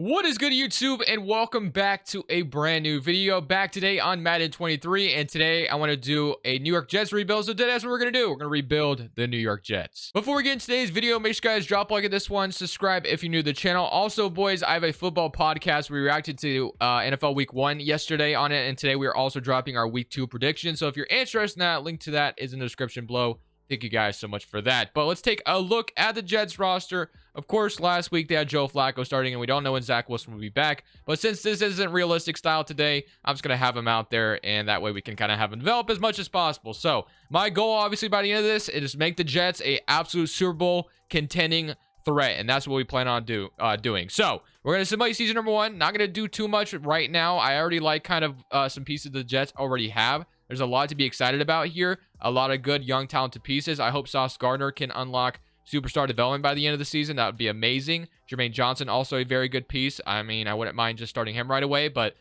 What is good, YouTube, and welcome back to a brand new video. Back today on Madden 23, and today I want to do a New York Jets rebuild. So that's what we're going to do. We're going to rebuild the New York Jets. Before we get into today's video, make sure you guys drop a like at this one, subscribe if you're new to the channel. Also, boys, I have a football podcast. We reacted to NFL Week 1 yesterday on it, and today we are also dropping our Week 2 predictions. So if you're interested in that, link to that is in the description below. Thank you guys so much for that. But let's take a look at the Jets roster. Of course, last week they had Joe Flacco starting, and we don't know when Zach Wilson will be back. But since this isn't realistic style today, I'm just going to have him out there, and that way we can kind of have him develop as much as possible. So my goal, obviously, by the end of this is make the Jets a absolute Super Bowl contending threat, and that's what we plan on doing. So we're going to simulate season number 1. Not going to do too much right now. I already like kind of some pieces the Jets already have. There's a lot to be excited about here. A lot of good, young, talented pieces. I hope Sauce Gardner can unlock superstar development by the end of the season. That would be amazing. Jermaine Johnson, also a very good piece. I mean, I wouldn't mind just starting him right away, but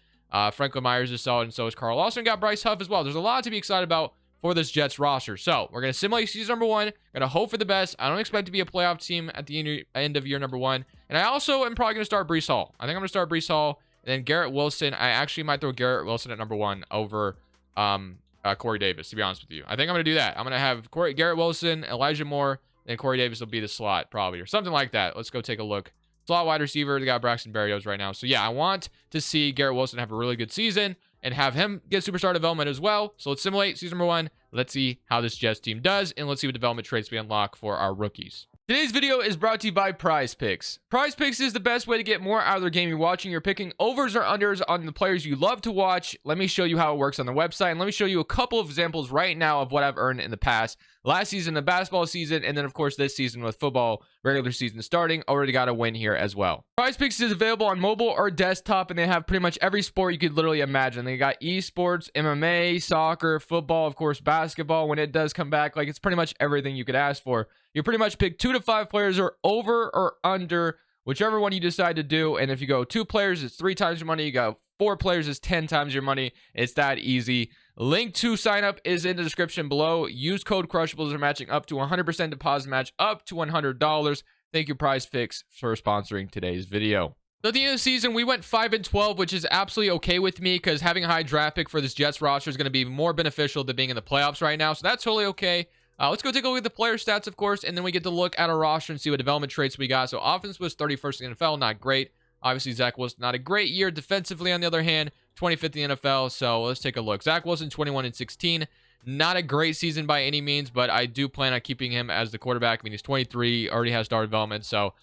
Franklin Myers is solid, and so is Carl Lawson. Got Bryce Huff as well. There's a lot to be excited about for this Jets roster. So we're going to simulate season number 1. Going to hope for the best. I don't expect to be a playoff team at the end of year number 1. And I also am probably going to start Breece Hall. I think I'm going to start Breece Hall. And then Garrett Wilson. I actually might throw Garrett Wilson at number 1 over Corey Davis, to be honest with you. I think I'm going to do that. I'm going to have Garrett Wilson, Elijah Moore, and Corey Davis will be the slot, probably, or something like that. Let's go take a look. Slot wide receiver, they got Braxton Berrios right now. So, yeah, I want to see Garrett Wilson have a really good season and have him get superstar development as well. So, let's simulate season number 1. Let's see how this Jets team does, and let's see what development traits we unlock for our rookies. Today's video is brought to you by Prize Picks. Prize Picks is the best way to get more out of the game you're watching. You're picking overs or unders on the players you love to watch. Let me show you how it works on the website, and let me show you a couple of examples right now of what I've earned in the past. Last season, the basketball season, and then, of course, this season with football regular season starting. Already got a win here as well. Prize Picks is available on mobile or desktop, and they have pretty much every sport you could literally imagine. They got esports, MMA, soccer, football, of course, basketball. When it does come back, like, it's pretty much everything you could ask for. You pretty much pick 2 to 5 players or over or under, whichever one you decide to do. And if you go 2 players, it's 3 times your money. You go 4 players, it's 10 times your money. It's that easy. Link to sign up is in the description below. Use code Crushables for matching up to 100% deposit match up to $100. Thank you, Prize Picks, for sponsoring today's video. So at the end of the season, we went 5-12, which is absolutely okay with me because having a high draft pick for this Jets roster is going to be more beneficial than being in the playoffs right now. So that's totally okay. Let's go take a look at the player stats, of course, and then we get to look at our roster and see what development traits we got. So offense was 31st in the NFL, not great. Obviously, Zach Wilson, not a great year. Defensively, on the other hand, 25th in the NFL. So let's take a look. Zach Wilson, 21-16. Not a great season by any means, but I do plan on keeping him as the quarterback. I mean, he's 23, already has star development, so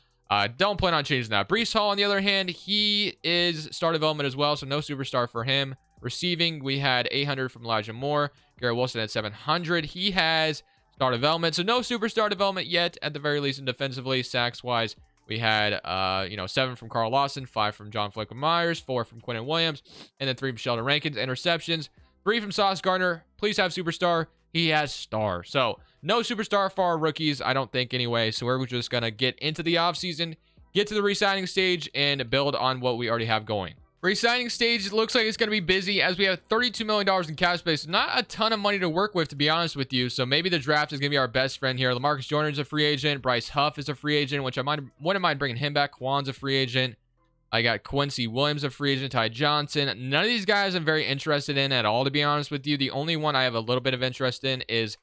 don't plan on changing that. Breece Hall, on the other hand, he is star development as well, so no superstar for him. Receiving, we had 800 from Elijah Moore. Garrett Wilson at 700. He has star development, so no superstar development yet, at the very least. And defensively, sacks wise, we had 7 from Carl Lawson, 5 from John Franklin Myers, 4 from Quentin Williams, and then 3 from Sheldon Rankins. Interceptions, 3 from Sauce Gardner. Please have superstar. He has star, so no superstar for our rookies, I don't think, anyway. So we're just gonna get into the offseason, get to the re-signing stage, and build on what we already have going. Re-signing stage looks like it's going to be busy as we have $32 million in cap space. Not a ton of money to work with, to be honest with you. So maybe the draft is going to be our best friend here. LaMarcus Joyner is a free agent. Bryce Huff is a free agent, which I wouldn't mind bringing him back. Quan's a free agent. I got Quincy Williams, a free agent. Ty Johnson. None of these guys I'm very interested in at all, to be honest with you. The only one I have a little bit of interest in is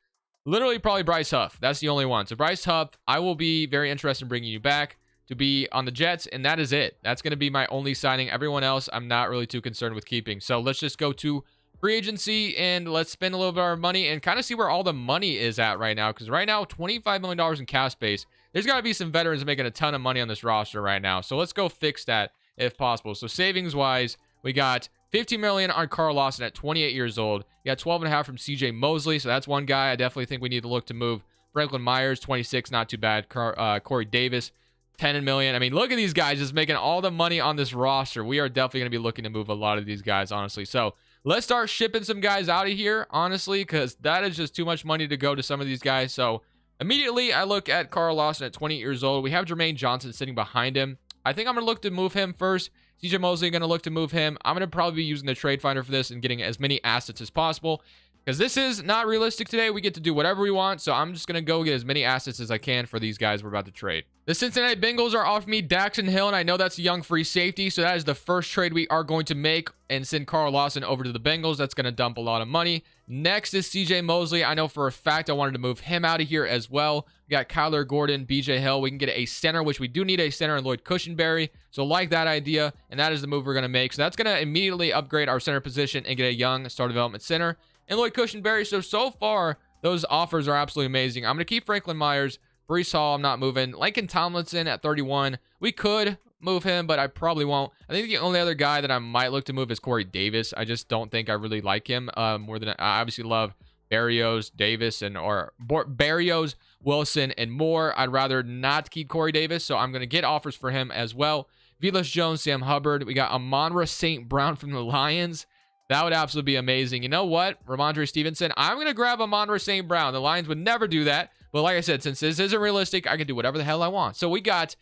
literally probably Bryce Huff. That's the only one. So Bryce Huff, I will be very interested in bringing you back to be on the Jets, and that is it. That's going to be my only signing. Everyone else, I'm not really too concerned with keeping. So let's just go to free agency, and let's spend a little bit of our money and kind of see where all the money is at right now, because right now, $25 million in cap space. There's got to be some veterans making a ton of money on this roster right now. So let's go fix that if possible. So savings-wise, we got $15 million on Carl Lawson at 28 years old. You got 12.5 from CJ Mosley, so that's one guy I definitely think we need to look to move. Franklin Myers, 26, not too bad. Corey Davis, 10 million. I mean, look at these guys just making all the money on this roster. We are definitely going to be looking to move a lot of these guys, honestly. So let's start shipping some guys out of here, honestly, because that is just too much money to go to some of these guys. So immediately I look at Carl Lawson at 28 years old. We have Jermaine Johnson sitting behind him. I think I'm going to look to move him first. CJ Mosley going to look to move him. I'm going to probably be using the trade finder for this and getting as many assets as possible, because this is not realistic today. We get to do whatever we want. So I'm just going to go get as many assets as I can for these guys we're about to trade. The Cincinnati Bengals are offering me Daxton Hill, and I know that's a young free safety, so that is the first trade we are going to make and send Carl Lawson over to the Bengals. That's going to dump a lot of money. Next is CJ Mosley. I know for a fact I wanted to move him out of here as well. We got Kyler Gordon, BJ Hill. We can get a center, which we do need a center in Lloyd Cushenberry. So like that idea, and that is the move we're going to make. So that's going to immediately upgrade our center position and get a young star development center in Lloyd Cushenberry. So far, those offers are absolutely amazing. I'm going to keep Franklin Myers. Breece Hall, I'm not moving. Lincoln Tomlinson at 31. We could move him, but I probably won't. I think the only other guy that I might look to move is Corey Davis. I just don't think I really like him more than I obviously love Barrios, Davis, Barrios, Wilson, and more. I'd rather not keep Corey Davis, so I'm going to get offers for him as well. Velus Jones, Sam Hubbard. We got Amon-Ra St. Brown from the Lions. That would absolutely be amazing. You know what? Ramondre Stevenson. I'm going to grab Amon-Ra St. Brown. The Lions would never do that. But like I said, since this isn't realistic, I can do whatever the hell I want. So we got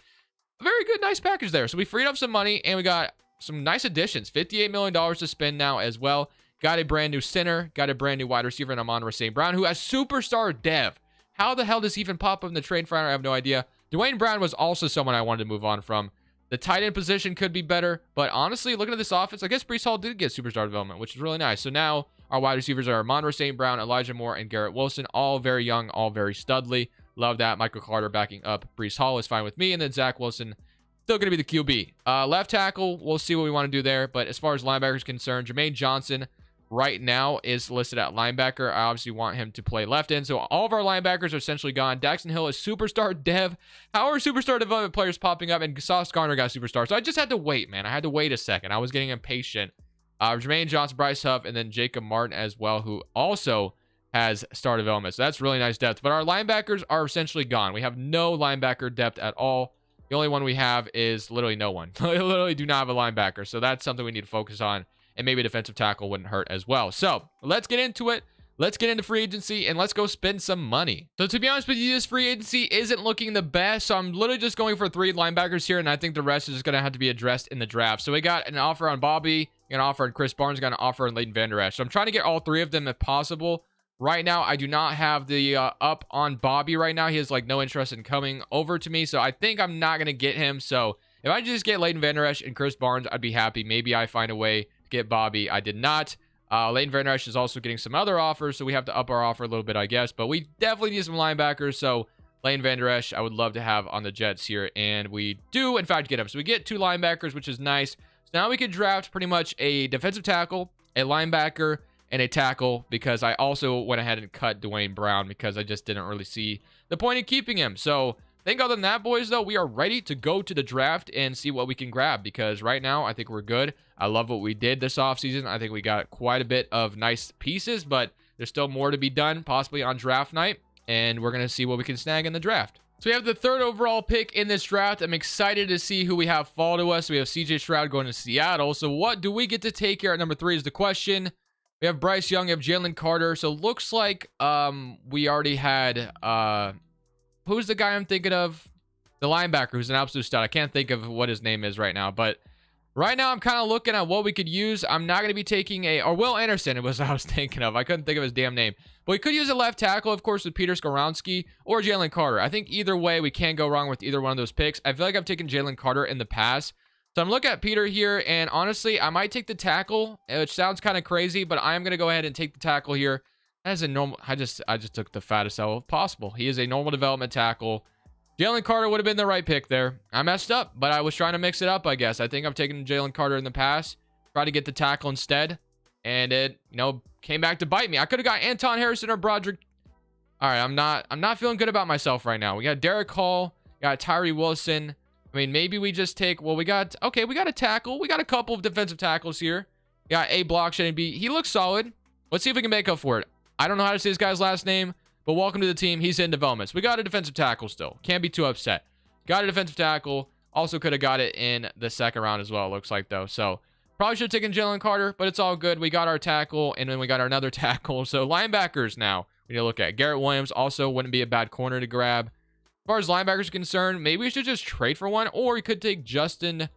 a very good, nice package there. So we freed up some money, and we got some nice additions. $58 million to spend now as well. Got a brand new center. Got a brand new wide receiver in Amon-Ra St. Brown, who has superstar dev. How the hell does he even pop up in the trade finder? I have no idea. Dwayne Brown was also someone I wanted to move on from. The tight end position could be better, but honestly, looking at this offense, I guess Breece Hall did get superstar development, which is really nice. So now our wide receivers are Amon-Ra St. Brown, Elijah Moore, and Garrett Wilson, all very young, all very studly. Love that. Michael Carter backing up Breece Hall is fine with me, and then Zach Wilson still going to be the QB. Left tackle, we'll see what we want to do there, but as far as linebackers is concerned, Jermaine Johnson right now is listed at linebacker. I obviously want him to play left end. So all of our linebackers are essentially gone. Daxton Hill is superstar dev. How are superstar development players popping up? And Sauce Garner got superstar. So I just had to wait, man. I had to wait a second. I was getting impatient. Jermaine Johnson, Bryce Huff, and then Jacob Martin as well, who also has star development. So that's really nice depth. But our linebackers are essentially gone. We have no linebacker depth at all. The only one we have is literally no one. We literally do not have a linebacker. So that's something we need to focus on. And maybe a defensive tackle wouldn't hurt as well. So let's get into it. Let's get into free agency and let's go spend some money. So to be honest with you, this free agency isn't looking the best. So I'm literally just going for 3 linebackers here. And I think the rest is just going to have to be addressed in the draft. So we got an offer on Bobby, an offer on Chris Barnes, got an offer on Leighton Vander Esch. So I'm trying to get all 3 of them if possible. Right now, I do not have the up on Bobby right now. He has like no interest in coming over to me. So I think I'm not going to get him. So if I just get Leighton Vander Esch and Chris Barnes, I'd be happy. Maybe I find a way get Bobby. I did not. Leighton Vander Esch is also getting some other offers, so we have to up our offer a little bit, I guess. But we definitely need some linebackers, so Leighton Vander Esch I would love to have on the Jets here, and we do, in fact, get him. So we get 2 linebackers, which is nice. So now we can draft pretty much a defensive tackle, a linebacker, and a tackle, because I also went ahead and cut Dwayne Brown because I just didn't really see the point in keeping him. So I think other than that, boys, though, we are ready to go to the draft and see what we can grab, because right now I think we're good. I love what we did this offseason. I think we got quite a bit of nice pieces, but there's still more to be done, possibly on draft night, and we're going to see what we can snag in the draft. So we have the 3rd overall pick in this draft. I'm excited to see who we have fall to us. We have CJ Stroud going to Seattle. So what do we get to take here at number 3 is the question. We have Bryce Young, we have Jalen Carter. So looks like we already had... who's the guy I'm thinking of? The linebacker, who's an absolute stud. I can't think of what his name is right now, but right now I'm kind of looking at what we could use. I'm not going to be taking or Will Anderson, it was what I was thinking of. I couldn't think of his damn name. But we could use a left tackle, of course, with Peter Skoronski or Jalen Carter. I think either way, we can't go wrong with either one of those picks. I feel like I've taken Jalen Carter in the past. So I'm looking at Peter here, and honestly, I might take the tackle, which sounds kind of crazy, but I am going to go ahead and take the tackle here. As a normal, I just took the fattest L possible. He is a normal development tackle. Jalen Carter would have been the right pick there. I messed up, but I was trying to mix it up, I guess. I think I've taken Jalen Carter in the past. Tried to get the tackle instead, and it, came back to bite me. I could have got Anton Harrison or Broderick. All right, I'm not feeling good about myself right now. We got Derek Hall, got Tyree Wilson. I mean, maybe we just take, we got a tackle. We got a couple of defensive tackles here. We got A Block, shouldn't be. He looks solid. Let's see if we can make up for it. I don't know how to say this guy's last name, but welcome to the team. He's in development. So we got a defensive tackle still. Can't be too upset. Got a defensive tackle. Also could have got it in the 2nd round as well, it looks like, though. So probably should have taken Jalen Carter, but it's all good. We got our tackle, and then we got our another tackle. So linebackers now we need to look at. Garrett Williams also wouldn't be a bad corner to grab. As far as linebackers are concerned, maybe we should just trade for one, or we could take Justin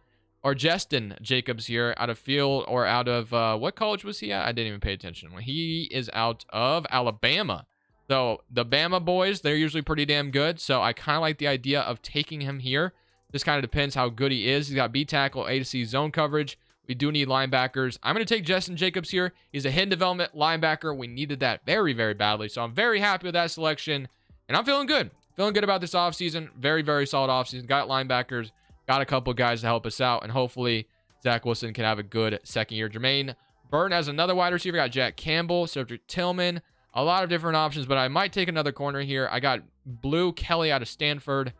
Jacobs here out of field, or out of, what college was he at? I didn't even pay attention. He is out of Alabama. So the Bama boys, they're usually pretty damn good. So I kind of like the idea of taking him here. Just kind of depends how good he is. He's got B tackle, A to C zone coverage. We do need linebackers. I'm going to take Justin Jacobs here. He's a hidden development linebacker. We needed that very, very badly. So I'm very happy with that selection. And I'm feeling good. Feeling good about this offseason. Very, very solid offseason. Got linebackers. Got a couple guys to help us out. And hopefully Zach Wilson can have a good second year. Jermaine Burton has another wide receiver. Got Jack Campbell, Cedric Tillman. A lot of different options. But I might take another corner here. I got Blue Kelly out of Stanford.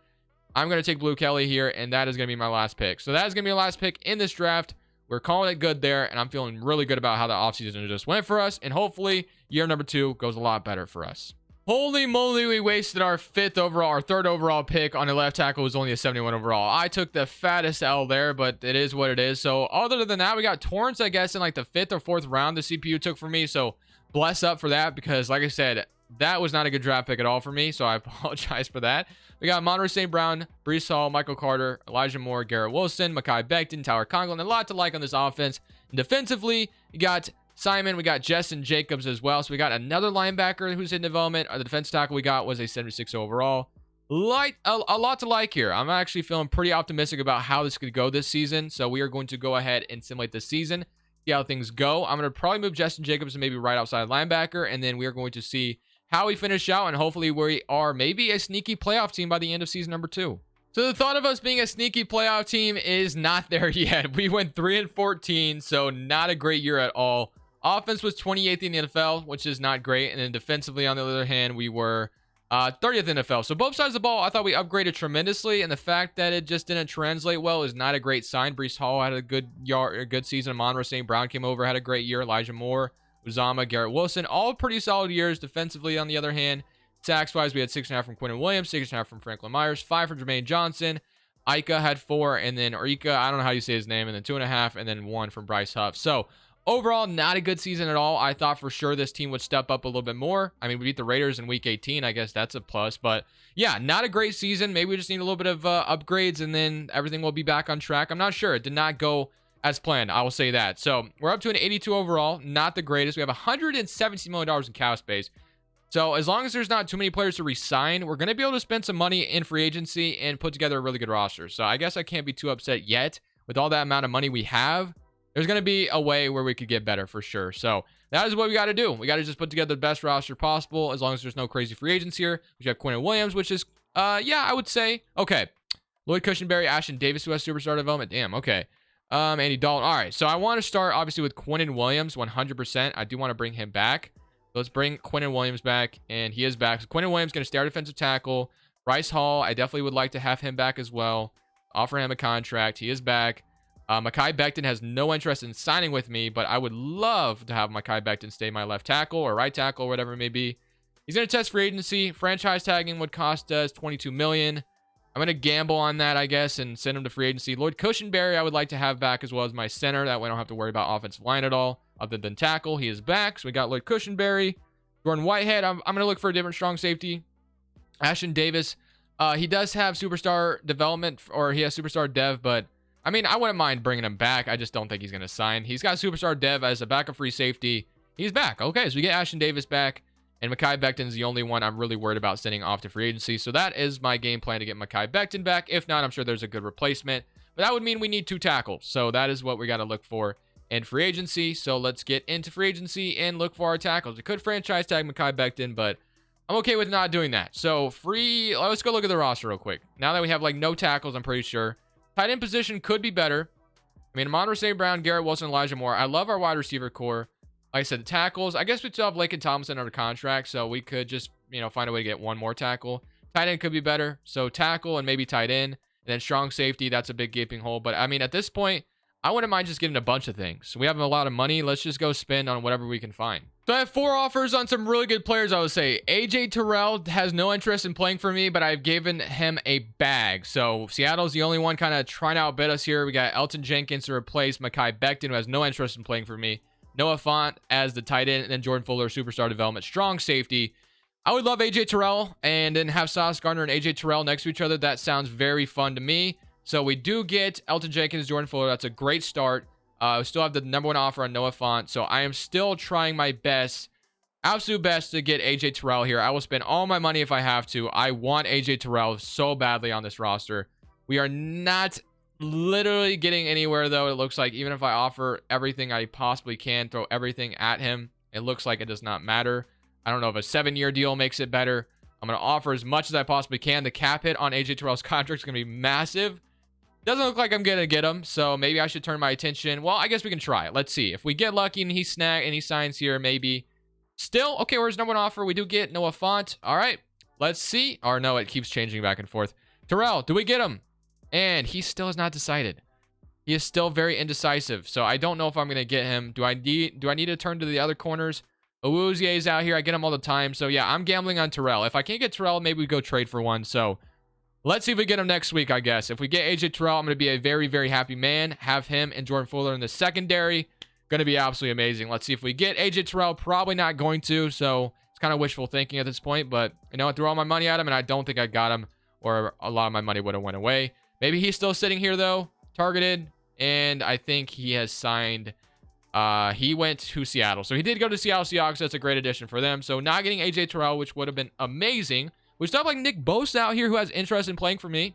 I'm going to take Blue Kelly here. And that is going to be my last pick. So that is going to be my last pick in this draft. We're calling it good there, and I'm feeling really good about how the offseason just went for us, and hopefully year number 2 goes a lot better for us. Holy moly, we wasted our 5th overall, our 3rd overall pick on a left tackle. It was only a 71 overall. I took the fattest L there, but it is what it is. So other than that, we got Torrance, I guess, in like the 5th or 4th round the CPU took for me, so bless up for that, because like I said, that was not a good draft pick at all for me, so I apologize for that. We got Monroe St. Brown, Breece Hall, Michael Carter, Elijah Moore, Garrett Wilson, Mekhi Becton, Tyler Conklin. A lot to like on this offense. And defensively, you got Simon. We got Justin Jacobs as well. So we got another linebacker who's in development. The defense tackle we got was a 76 overall. A lot to like here. I'm actually feeling pretty optimistic about how this could go this season. So we are going to go ahead and simulate this season, see how things go. I'm going to probably move Justin Jacobs to maybe right outside linebacker. And then we are going to see how we finish out, and hopefully we are maybe a sneaky playoff team by the end of season number 2. So the thought of us being a sneaky playoff team is not there yet. We went 3-14, so not a great year at all. Offense was 28th in the NFL, which is not great. And then defensively, on the other hand, we were 30th in the NFL. So both sides of the ball, I thought we upgraded tremendously. And the fact that it just didn't translate well is not a great sign. Breece Hall had a good season. Monroe St. Brown came over, had a great year. Elijah Moore, Uzama, Garrett Wilson, all pretty solid years. Defensively, on the other hand, sacks-wise, we had 6.5 from Quentin Williams, 6.5 from Franklin Myers, 5 from Jermaine Johnson. Ika had 4, and then Orika, I don't know how you say his name, and then 2.5, and then 1 from Bryce Huff. So overall, not a good season at all. I thought for sure this team would step up a little bit more. I mean, we beat the Raiders in week 18. I guess that's a plus. But yeah, not a great season. Maybe we just need a little bit of upgrades, and then everything will be back on track. I'm not sure. It did not go as planned. I will say that. So we're up to an 82 overall. Not the greatest. We have $117 million in cap space. So as long as there's not too many players to re-sign, we're going to be able to spend some money in free agency and put together a really good roster. So I guess I can't be too upset yet. With all that amount of money we have, there's going to be a way where we could get better for sure. So that is what we got to do. We got to just put together the best roster possible, as long as there's no crazy free agents here. We have Quentin Williams, which is, yeah, I would say, okay. Lloyd Cushenberry, Ashton Davis, who has superstar development. Damn, okay. Andy Dalton. All right, so I want to start, obviously, with Quentin Williams, 100%. I do want to bring him back. Let's bring Quentin Williams back, and he is back. So Quentin Williams going to stay our defensive tackle. Bryce Hall, I definitely would like to have him back as well. Offer him a contract. He is back. Mekhi Becton has no interest in signing with me, but I would love to have Mekhi Becton stay my left tackle or right tackle, or whatever it may be. He's going to test free agency. Franchise tagging would cost us $22 million. I'm going to gamble on that, I guess, and send him to free agency. Lloyd Cushenberry, I would like to have back as well as my center. That way I don't have to worry about offensive line at all, other than tackle. He is back, so we got Lloyd Cushenberry. Jordan Whitehead, I'm going to look for a different strong safety. Ashton Davis, he does have superstar development, or he has superstar dev, but I mean, I wouldn't mind bringing him back. I just don't think he's going to sign. He's got superstar dev as a backup free safety. He's back. Okay, so we get Ashton Davis back. And Mekhi Becton is the only one I'm really worried about sending off to free agency. So that is my game plan to get Mekhi Becton back. If not, I'm sure there's a good replacement. But that would mean we need 2 tackles. So that is what we got to look for in free agency. So let's get into free agency and look for our tackles. We could franchise tag Mekhi Becton, but I'm okay with not doing that. So let's go look at the roster real quick. Now that we have like no tackles, I'm pretty sure. Tight end position could be better. I mean, Monroe St. Brown, Garrett Wilson, Elijah Moore. I love our wide receiver core. Like I said, the tackles, I guess we still have Laken Tomlinson under contract, so we could just, find a way to get one more tackle. Tight end could be better, so tackle and maybe tight end. And then strong safety, that's a big gaping hole. But, I mean, at this point, I wouldn't mind just getting a bunch of things. So we have a lot of money. Let's just go spend on whatever we can find. So I have 4 offers on some really good players, I would say. AJ Terrell has no interest in playing for me, but I've given him a bag. So Seattle's the only one kind of trying to outbid us here. We got Elton Jenkins to replace Mekhi Becton, who has no interest in playing for me. Noah Fant as the tight end, and then Jordan Fuller, superstar development, strong safety. I would love AJ Terrell, and then have Sauce Gardner and AJ Terrell next to each other. That sounds very fun to me. So we do get Elton Jenkins, Jordan Fuller. That's a great start. We still have the #1 offer on Noah Fant. So I am still trying my best. absolute best to get AJ Terrell here. I will spend all my money if I have to. I want AJ Terrell so badly on this roster. We are not literally getting anywhere, though. It looks like even if I offer everything I possibly can, throw everything at him, it looks like it does not matter. I don't know if a 7-year deal makes it better. I'm going to offer as much as I possibly can. The cap hit on AJ Terrell's contract is going to be massive. Doesn't look like I'm going to get him, so maybe I should turn my attention. Well, I guess we can try it. Let's see. If we get lucky and he signs here, maybe. Still, okay, where's number one offer? We do get Noah Font. All right, let's see. Or no, it keeps changing back and forth. Terrell, do we get him? And he still has not decided. He is still very indecisive, so I don't know if I'm going to get him. Do I need to turn to the other corners? Awuzie is out here. I get him all the time, so yeah, I'm gambling on Terrell. If I can't get Terrell, maybe we go trade for one, so... Let's see if we get him next week, I guess. If we get AJ Terrell, I'm going to be a very, very happy man. Have him and Jordan Fuller in the secondary. Going to be absolutely amazing. Let's see if we get AJ Terrell. Probably not going to, so it's kind of wishful thinking at this point. But, you know, I threw all my money at him, and I don't think I got him, or a lot of my money would have went away. Maybe he's still sitting here, though, targeted, and I think he has signed. He went to Seattle. So he did go to Seattle Seahawks. That's a great addition for them. So not getting AJ Terrell, which would have been amazing. We still have like Nick Bosa out here who has interest in playing for me.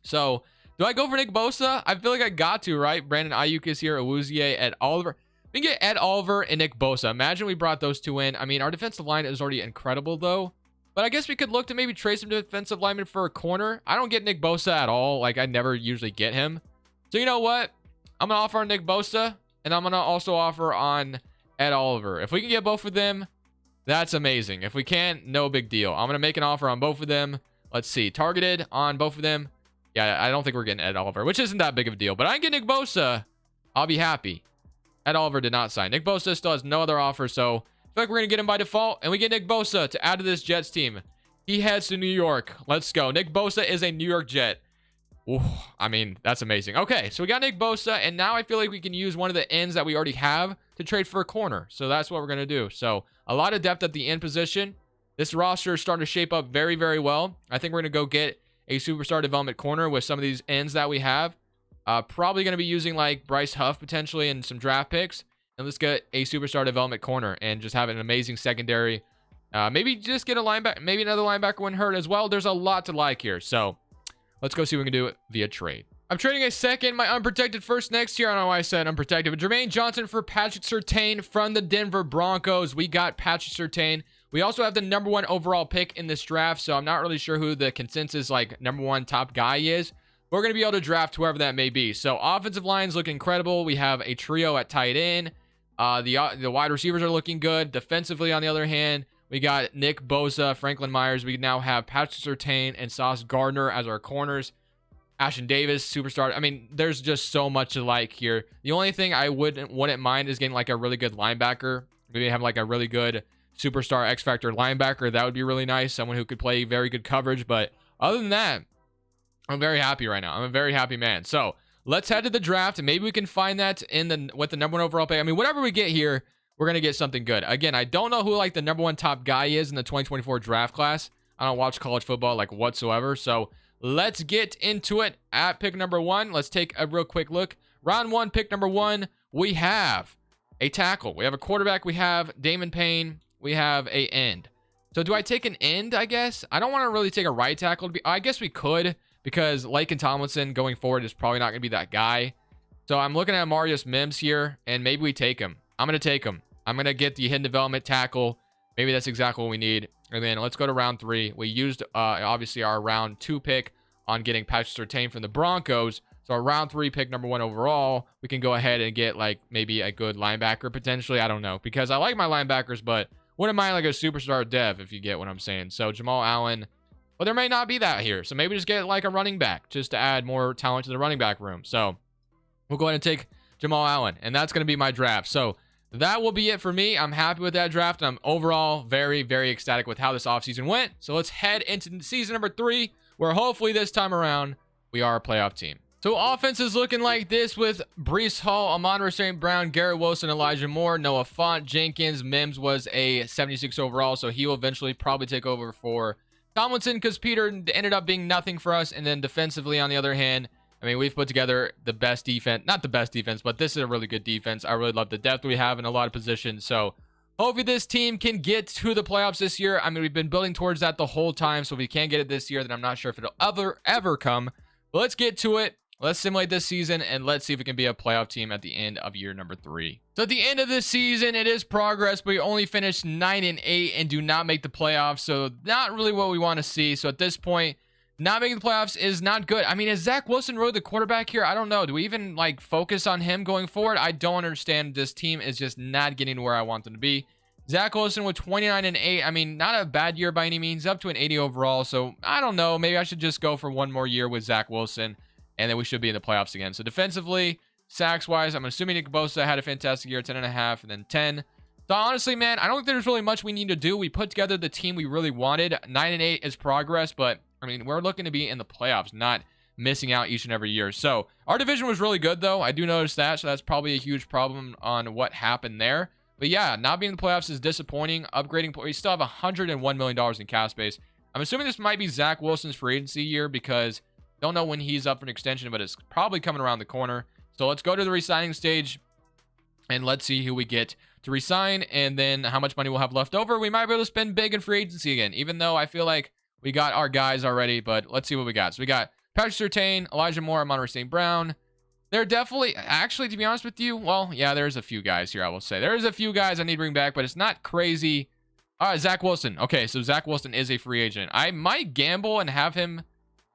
So, do I go for Nick Bosa? I feel like I got to, right? Brandon Ayuk is here, Awuzie, Ed Oliver. We can get Ed Oliver and Nick Bosa. Imagine we brought those two in. I mean, our defensive line is already incredible, though. But I guess we could look to maybe trade some defensive linemen for a corner. I don't get Nick Bosa at all. Like, I never usually get him. So, you know what? I'm going to offer on Nick Bosa, and I'm going to also offer on Ed Oliver. If we can get both of them, that's amazing. If we can't, no big deal. I'm going to make an offer on both of them. Let's see. Targeted on both of them. Yeah, I don't think we're getting Ed Oliver, which isn't that big of a deal. But I can get Nick Bosa. I'll be happy. Ed Oliver did not sign. Nick Bosa still has no other offer, so I feel like we're going to get him by default. And we get Nick Bosa to add to this Jets team. He heads to New York. Let's go. Nick Bosa is a New York Jet. Ooh, I mean, that's amazing. Okay, so we got Nick Bosa, and now I feel like we can use one of the ends that we already have to trade for a corner. So that's what we're going to do. So a lot of depth at the end position. This roster is starting to shape up very, very well. I think we're going to go get a superstar development corner with some of these ends that we have. Probably going to be using like Bryce Huff potentially and some draft picks. And let's get a superstar development corner and just have an amazing secondary. Maybe just get a linebacker. Maybe another linebacker when hurt as well. There's a lot to like here. So let's go see what we can do via trade. I'm trading a second, my unprotected first next year. I don't know why I said unprotected, but Jermaine Johnson for Patrick Surtain from the Denver Broncos. We got Patrick Surtain. We also have the number 1 overall pick in this draft, so I'm not really sure who the consensus like number 1 top guy is. We're going to be able to draft whoever that may be. So offensive lines look incredible. We have a trio at tight end. The wide receivers are looking good. Defensively, on the other hand, we got Nick Bosa, Franklin Myers. We now have Patrick Surtain and Sauce Gardner as our corners. Ashton Davis, superstar. I mean, there's just so much to like here. The only thing I wouldn't mind is getting like a really good linebacker. Maybe have like a really good superstar X Factor linebacker. That would be really nice. Someone who could play very good coverage. But other than that, I'm very happy right now. I'm a very happy man. So let's head to the draft, and maybe we can find that with the number 1 overall pick. I mean, whatever we get here, we're gonna get something good. Again, I don't know who like the number 1 top guy is in the 2024 draft class. I don't watch college football like whatsoever. So let's get into it at pick number 1. Let's take a real quick look. Round 1, pick number 1, we have a tackle. We have a quarterback. We have Damon Payne. We have a end. So do I take an end, I guess? I don't want to really take a right tackle. I guess we could, because Laken Tomlinson going forward is probably not going to be that guy. So I'm looking at Marius Mims here, and maybe we take him. I'm going to take him. I'm going to get the hidden development tackle. Maybe that's exactly what we need. And then let's go to round 3. We used, obviously, our round 2 pick on getting Patrick Surtain from the Broncos. So our round 3 pick, number 1 overall, we can go ahead and get, like, maybe a good linebacker potentially. I don't know, because I like my linebackers, but wouldn't mind, like, a superstar dev, if you get what I'm saying. So Jamal Allen, well, there may not be that here. So maybe just get, like, a running back just to add more talent to the running back room. So we'll go ahead and take Jamal Allen, and that's going to be my draft. So that will be it for me. I'm happy with that draft, and I'm overall very, very ecstatic with how this offseason went. So let's head into season number 3, where hopefully this time around we are a playoff team. So offense is looking like this with Breece Hall, Amon-Ra St. Brown, Garrett Wilson, Elijah Moore, Noah Font, Jenkins. Mims was a 76 overall, so he will eventually probably take over for Tomlinson, because Peter ended up being nothing for us. And then defensively, on the other hand, I mean, we've put together the best defense. Not the best defense, but this is a really good defense. I really love the depth we have in a lot of positions. So Hopefully this team can get to the playoffs this year. I mean, we've been building towards that the whole time. So if we can't get it this year, then I'm not sure if it'll ever come. But let's get to it. Let's simulate this season and let's see if we can be a playoff team at the end of year number 3. So at the end of this season, it is progress, but we only finished 9-8 and do not make the playoffs. So not really what we want to see. So at this point, not making the playoffs is not good. I mean, is Zach Wilson really the quarterback here? I don't know. Do we even like focus on him going forward? I don't understand. This team is just not getting to where I want them to be. Zach Wilson with 29-8. I mean, not a bad year by any means, up to an 80 overall. So I don't know. Maybe I should just go for one more year with Zach Wilson, and then we should be in the playoffs again. So defensively, sacks wise, I'm assuming Nick Bosa had a fantastic year, 10.5 and then 10. So honestly, man, I don't think there's really much we need to do. We put together the team we really wanted. 9-8 is progress, but I mean, we're looking to be in the playoffs, not missing out each and every year. So our division was really good, though. I do notice that, so that's probably a huge problem on what happened there. But yeah, not being in the playoffs is disappointing. Upgrading, we still have $101 million in cap space. I'm assuming this might be Zach Wilson's free agency year because don't know when he's up for an extension, but it's probably coming around the corner. So let's go to the re-signing stage and let's see who we get to re-sign and then how much money we'll have left over. We might be able to spend big in free agency again, even though I feel like we got our guys already, but let's see what we got. So we got Patrick Surtain, Elijah Moore, Amon-Ra St. Brown. They're definitely, actually, to be honest with you, well, yeah, there's a few guys here, I will say. There's a few guys I need to bring back, but it's not crazy. All right, Zach Wilson. Okay, so Zach Wilson is a free agent. I might gamble and have him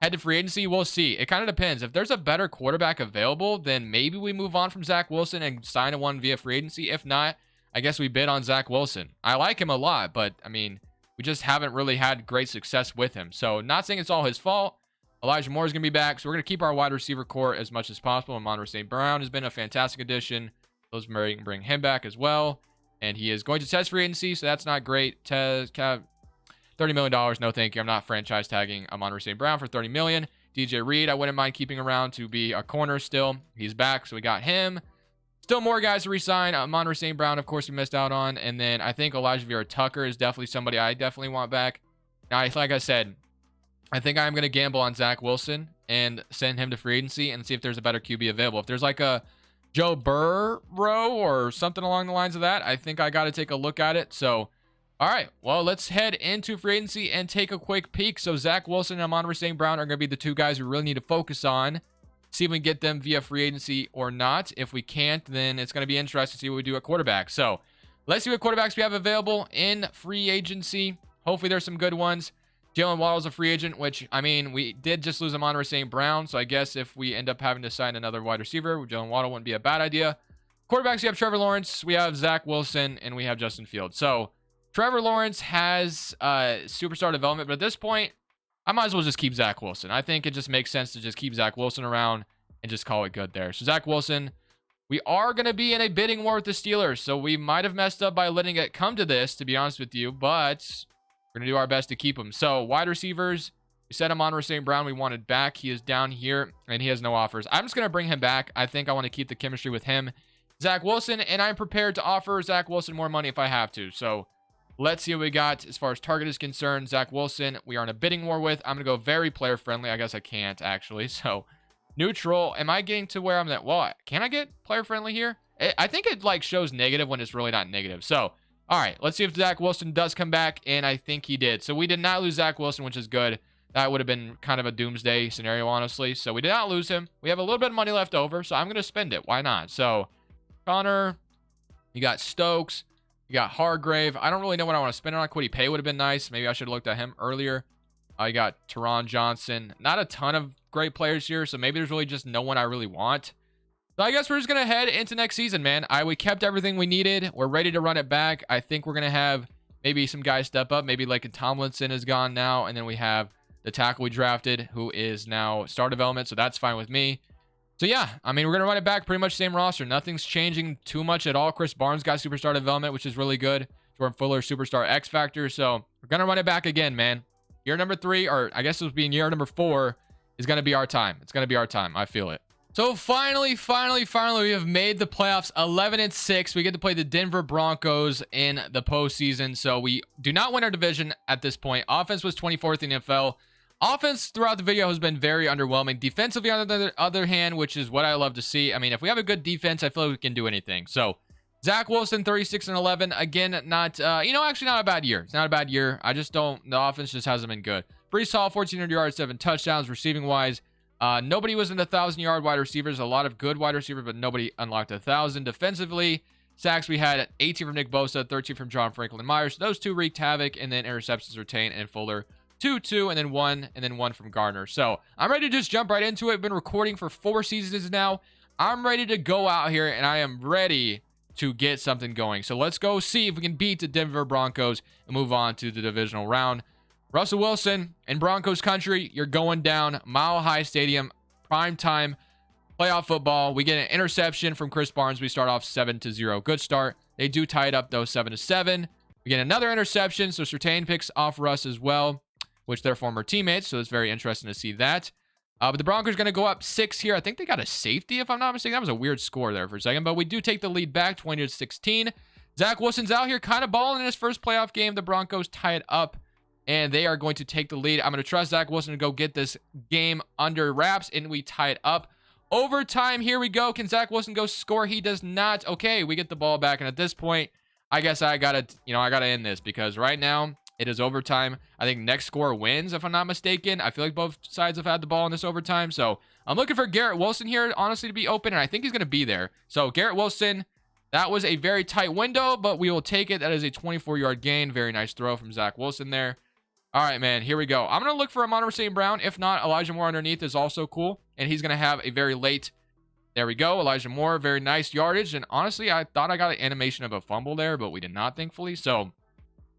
head to free agency. We'll see. It kind of depends. If there's a better quarterback available, then maybe we move on from Zach Wilson and sign a one via free agency. If not, I guess we bid on Zach Wilson. I like him a lot, but, I mean, we just haven't really had great success with him. So not saying it's all his fault. Elijah Moore is going to be back. So we're going to keep our wide receiver core as much as possible. Amon-Ra St. Brown has been a fantastic addition. Those bring him back as well. And he is going to test free agency. So that's not great. $30 million. No, thank you. I'm not franchise tagging Amon-Ra St. Brown for $30 million. DJ Reed, I wouldn't mind keeping around to be a corner still. He's back. So we got him. Still more guys to re-sign. Amon-Ra St. Brown, of course, we missed out on. And then I think Elijah Vera Tucker is definitely somebody I definitely want back. Now, like I said, I think I'm going to gamble on Zach Wilson and send him to free agency and see if there's a better QB available. If there's like a Joe Burrow or something along the lines of that, I think I got to take a look at it. So, all right, well, let's head into free agency and take a quick peek. So Zach Wilson and Amon-Ra St. Brown are going to be the two guys we really need to focus on. See if we can get them via free agency or not. If we can't, then it's going to be interesting to see what we do at quarterback. So let's see what quarterbacks we have available in free agency. Hopefully there's some good ones. Jalen Waddle's a free agent, which, I mean, we did just lose Amon-Ra St. Brown. So I guess if we end up having to sign another wide receiver, Jalen Waddle wouldn't be a bad idea. Quarterbacks, we have Trevor Lawrence, we have Zach Wilson, and we have Justin Fields. So Trevor Lawrence has superstar development, but at this point, I might as well just keep Zach Wilson. I think it just makes sense to just keep Zach Wilson around and just call it good there. So Zach Wilson, we are going to be in a bidding war with the Steelers. So we might have messed up by letting it come to this, to be honest with you, but we're going to do our best to keep him. So wide receivers, we said Amon-Ra St. Brown we wanted back. He is down here and he has no offers. I'm just going to bring him back. I think I want to keep the chemistry with him. Zach Wilson, and I'm prepared to offer Zach Wilson more money if I have to. So let's see what we got as far as target is concerned. Zach Wilson, we are in a bidding war with. I'm going to go very player friendly. I guess I can't actually. So neutral. Am I getting to where I'm at? Well, can I get player friendly here? I think it like shows negative when it's really not negative. So, all right, let's see if Zach Wilson does come back. And I think he did. So we did not lose Zach Wilson, which is good. That would have been kind of a doomsday scenario, honestly. So we did not lose him. We have a little bit of money left over. So I'm going to spend it. Why not? So Connor, you got Stokes. You got Hargrave. I don't really know what I want to spend it on. Quiddy Pay would have been nice. Maybe I should have looked at him earlier. You got Teron Johnson. Not a ton of great players here, so maybe there's really just no one I really want. So I guess we're just going to head into next season, man. We kept everything we needed. We're ready to run it back. I think we're going to have maybe some guys step up. Maybe like Tomlinson is gone now, and then we have the tackle we drafted who is now star development, so that's fine with me. So yeah, I mean, we're going to run it back pretty much same roster. Nothing's changing too much at all. Chris Barnes got superstar development, which is really good. Jordan Fuller, superstar X Factor. So we're going to run it back again, man. Year number 3, or I guess it was being year number 4, is going to be our time. It's going to be our time. I feel it. So finally, we have made the playoffs 11-6. We get to play the Denver Broncos in the postseason. So we do not win our division at this point. Offense was 24th in the NFL. Offense throughout the video has been very underwhelming. Defensively, on the other hand, which is what I love to see. I mean, if we have a good defense, I feel like we can do anything. So Zach Wilson, 36 and 11. Again, not, actually not a bad year. It's not a bad year. I just don't, the offense just hasn't been good. Brees Hall, 1,400 yards, 7 touchdowns. Receiving wise, nobody was in the 1,000-yard wide receivers. A lot of good wide receivers, but nobody unlocked 1,000. Defensively, sacks, we had 18 from Nick Bosa, 13 from John Franklin Myers. Those two wreaked havoc, and then interceptions retained, and Fuller 2, and then one from Gardner. So I'm ready to just jump right into it. I've been recording for 4 seasons now. I'm ready to go out here, and I am ready to get something going. So let's go see if we can beat the Denver Broncos and move on to the divisional round. Russell Wilson in Broncos country, you're going down. Mile High Stadium, prime time, playoff football. We get an interception from Chris Barnes. We start off 7-0. Good start. They do tie it up though, 7-7. We get another interception, so Surtain picks off Russ as well, which they're former teammates, so it's very interesting to see that. But the Broncos are going to go up 6 here. I think they got a safety, if I'm not mistaken. That was a weird score there for a second, but we do take the lead back, 20-16. Zach Wilson's out here kind of balling in his first playoff game. The Broncos tie it up, and they are going to take the lead. I'm going to trust Zach Wilson to go get this game under wraps, and we tie it up. Overtime, here we go. Can Zach Wilson go score? He does not. Okay, we get the ball back, and at this point, I guess I got to end this because right now, it is overtime. I think next score wins, if I'm not mistaken. I feel like both sides have had the ball in this overtime. So I'm looking for Garrett Wilson here, honestly, to be open, and I think he's going to be there. So Garrett Wilson, that was a very tight window, but we will take it. That is a 24-yard gain. Very nice throw from Zach Wilson there. All right, man, here we go. I'm going to look for Amon-Ra St. Brown. If not, Elijah Moore underneath is also cool, and he's going to have a very late. There we go. Elijah Moore, very nice yardage. And honestly, I thought I got an animation of a fumble there, but we did not, thankfully. So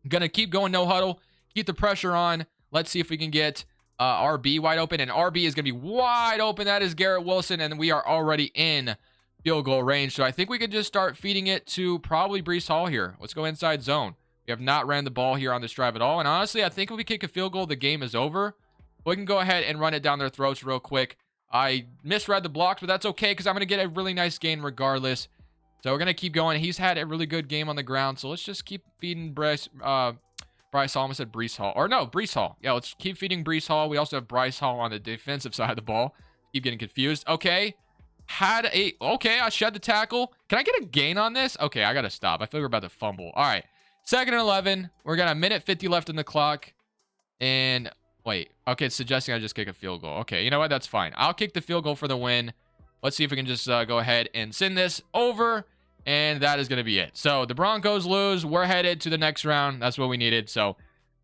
gonna keep going, no huddle, keep the pressure on. Let's see if we can get RB wide open, and RB is gonna be wide open. That is Garrett Wilson, and we are already in field goal range. So I think we could just start feeding it to probably Brees Hall here. Let's go inside zone. We have not ran the ball here on this drive at all, and honestly, I think if we kick a field goal, the game is over. We can go ahead and run it down their throats real quick. I misread the blocks, but that's okay because I'm gonna get a really nice gain regardless. So we're going to keep going. He's had a really good game on the ground. So let's just keep feeding Bryce Hall. I almost said Brees Hall. Or no, Brees Hall. Yeah, let's keep feeding Brees Hall. We also have Bryce Hall on the defensive side of the ball. Keep getting confused. Okay. Okay, I shed the tackle. Can I get a gain on this? Okay, I got to stop. I feel like we're about to fumble. All right. 2nd and 11. We're got a minute 50 left in the clock. And wait. Okay, it's suggesting I just kick a field goal. Okay, you know what? That's fine. I'll kick the field goal for the win. Let's see if we can just go ahead and send this over. And that is going to be it. So the Broncos lose. We're headed to the next round. That's what we needed. So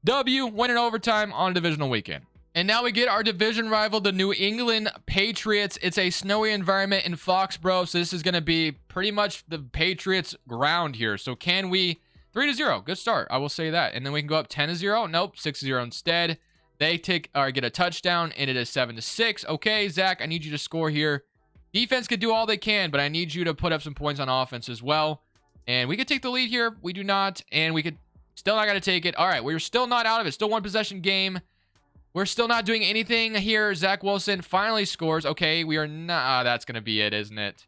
W, win in overtime on a divisional weekend. And now we get our division rival, the New England Patriots. It's a snowy environment in Foxborough. So this is going to be pretty much the Patriots ground here. So can we 3-0? Good start. I will say that. And then we can go up 10-0. Nope, 6-0 instead. They get a touchdown, and it is 7-6. Okay, Zach, I need you to score here. Defense could do all they can, but I need you to put up some points on offense as well. And we could take the lead here. We do not. And we could still not got to take it. All right, we're still not out of it. Still one possession game. We're still not doing anything here. Zach Wilson finally scores. Okay, we are not. That's going to be it, isn't it?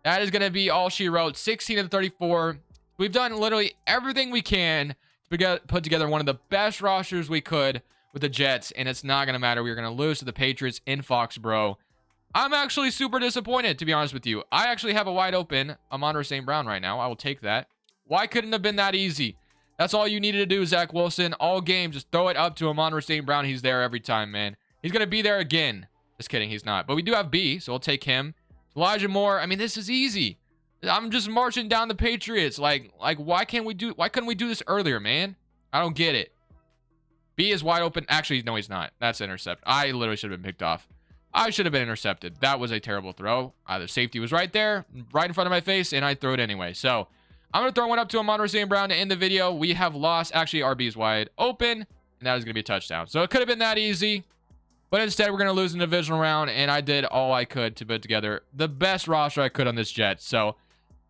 That is going to be all she wrote. 16-34. We've done literally everything we can to put together one of the best rosters we could with the Jets. And it's not going to matter. We're going to lose to the Patriots in Foxborough. I'm actually super disappointed, to be honest with you. I actually have a wide open Amon-Ra St. Brown right now. I will take that. Why couldn't it have been that easy? That's all you needed to do, Zach Wilson. All game, just throw it up to Amon-Ra St. Brown. He's there every time, man. He's going to be there again. Just kidding, he's not. But we do have B, so we'll take him. Elijah Moore. I mean, this is easy. I'm just marching down the Patriots. Like why couldn't we do this earlier, man? I don't get it. B is wide open. Actually, no, he's not. That's intercept. I literally should have been picked off. I should have been intercepted. That was a terrible throw. The safety was right there, right in front of my face, and I threw it anyway. So I'm going to throw one up to Amon-Ra St. Brown to end the video. We have lost. Actually, RB is wide open, and that is going to be a touchdown. So it could have been that easy, but instead we're going to lose in the divisional round, and I did all I could to put together the best roster I could on this Jet. So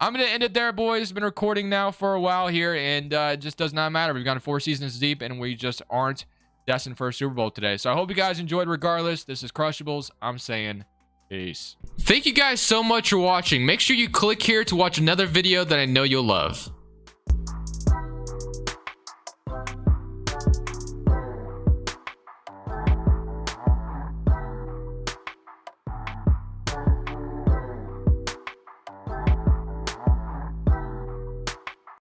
I'm going to end it there, boys. Been recording now for a while here, and it just does not matter. We've gone 4 seasons deep, and we just aren't destined for a Super Bowl today. So I hope you guys enjoyed regardless. This is Crushables. I'm saying peace. Thank you guys so much for watching. Make sure you click here to watch another video that I know you'll love.